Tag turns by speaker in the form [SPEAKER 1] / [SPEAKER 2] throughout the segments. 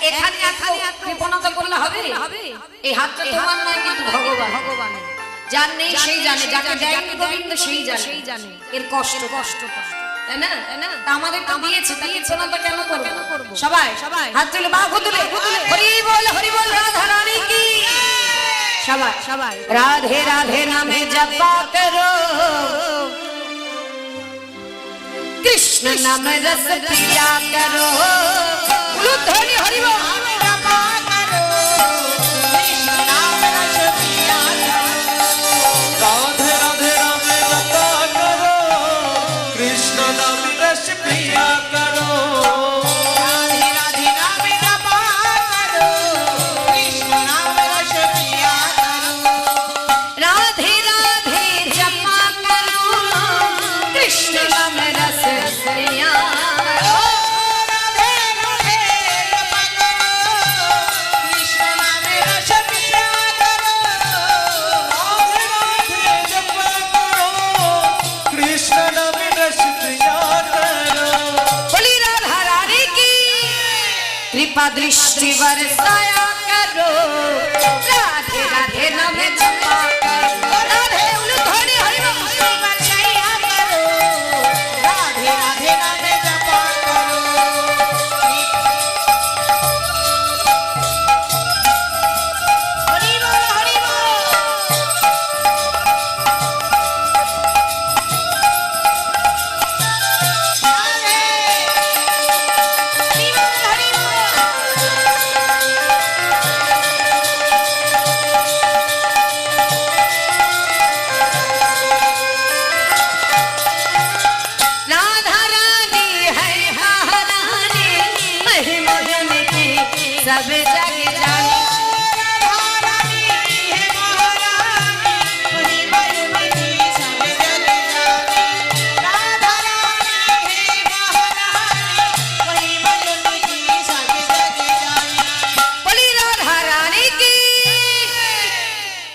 [SPEAKER 1] এখানে কৃপণতা করলে হবে? এই হাতটা তোমার নয়, কিন্তু ভগবান যার নেই সেই জানে, যাকে দেয়নি গোবিন্দ সেই জানে এর কষ্ট, তাই না? আমাদের তো দিয়েছে, তাকে কৃপণতা কেন করব? সবাই হাত তুলে বাহু তুলে হরি বল রাধা রানী কি। সবাই রাধে রাধে নামে জপা করো, कृष्ण नाम रस पिया करो, ध्वनि हरि बोल जपा करो, कृष्ण नाम रस पिया करो,
[SPEAKER 2] राधे राधे नाम जपा करो, कृष्ण नाम रस पिया करो,
[SPEAKER 1] राधे राधे नाम जपा करो, कृष्ण नाम रस पिया करो, राधे राधे जपा करो, कृष्ण नाम रस पिया करो, राधे राधे जपा करो, कृष्ण नाम रस पिया करो,
[SPEAKER 2] राधे राधे जपा करो, कृष्ण नाम रस पिया करो।
[SPEAKER 1] बोली राधा रानी की कृपा दृष्टि बरसाया करो, राधे राधे नाम जपा करो, राधे ध्वनि हरि बोल बरसाया करो, राधे राधे नाम जपा करो, हरि बोल हरि बोल, राधे हरि बोल हरि राधा रानी है महारानी, महिमा की सब जग जानी, राधा रानी है महारानी, महिमा की सब जग जानी, राधा रानी है महारानी, महिमा की सब जग जानी। बोली राधा रानी की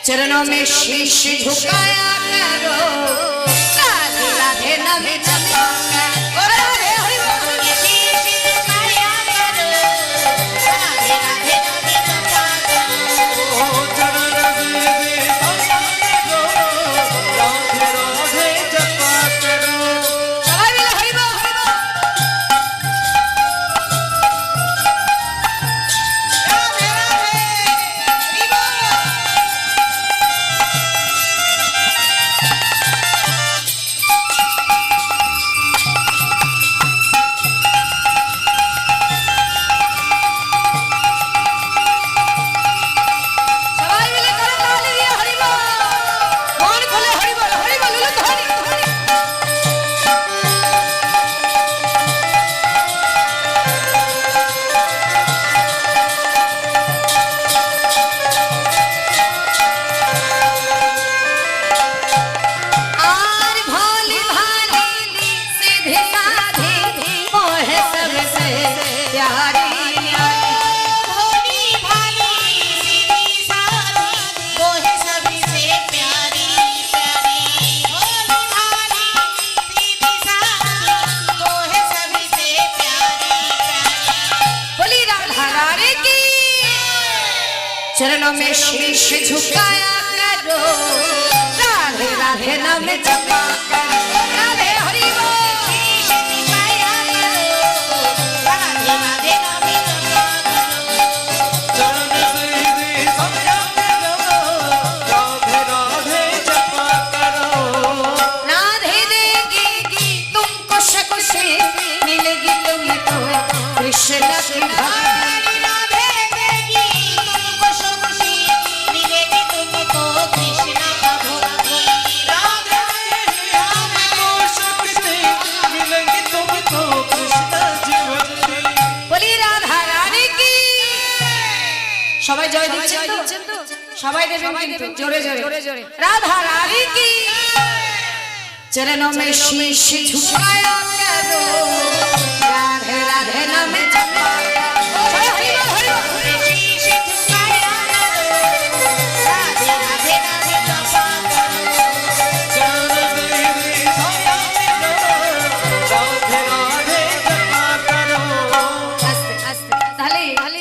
[SPEAKER 1] चरणों में शीश झुकाया करो, राधे राधे नाम जपा करो, राधे हरि बोल शीश झुकाया करो, राधे राधे नाम जपा करो,
[SPEAKER 2] चरण देवे सदा करो, राधे राधे जपा करो।
[SPEAKER 1] सवाई बोल हरि बोल हरि बोल, राधे राधे हरि बोल। सवाई मिले करो ताली दिए हरि बोल, कौन खोले हरि बोल ध्वनि ध्वनि। आर भोली भाली सीधी साधी मोह सबसे प्यारी न्यारी, भोली भाली सीधी साधी मोह सबसे प्यारी प्यारी, भोली भाली सीधी साधी मोह सबसे प्यारी प्यारी। बोली राधा रानी की चरणों में शीश झुकाया करो, राधे राधे नाम जपा करो, राधे हरि बोल शीश झुकाया करो, राधे राधे नाम जपा करो,
[SPEAKER 2] चरण देवे सदा करो, राधे राधे जपा करो।
[SPEAKER 1] राधे देगी तुमको खुशी, मिलेगी तुमको कृष्ण की भक्ति, राधे देगी तुमको खुशी, मिलेगी तुमको कृष्ण का भक्ति, राधे
[SPEAKER 2] तुमको शक्ति मिलेगी, तुमको कृष्ण जीवन।
[SPEAKER 1] बोली राधा रानी की সবাই জয় দিচ্ছেন তো, সবাই দেবেন কিন্তু জোরে জোরে, রাধা রানী की चरणों में शीश झुकाया करो, राधे राधे नाम जपा करो, हरि बोल शीश झुकाया करो, राधे राधे नाम जपा करो,
[SPEAKER 2] चरण देवे सदा करो, राधे राधे जपा करो।
[SPEAKER 1] आस्ते आस्ते ताली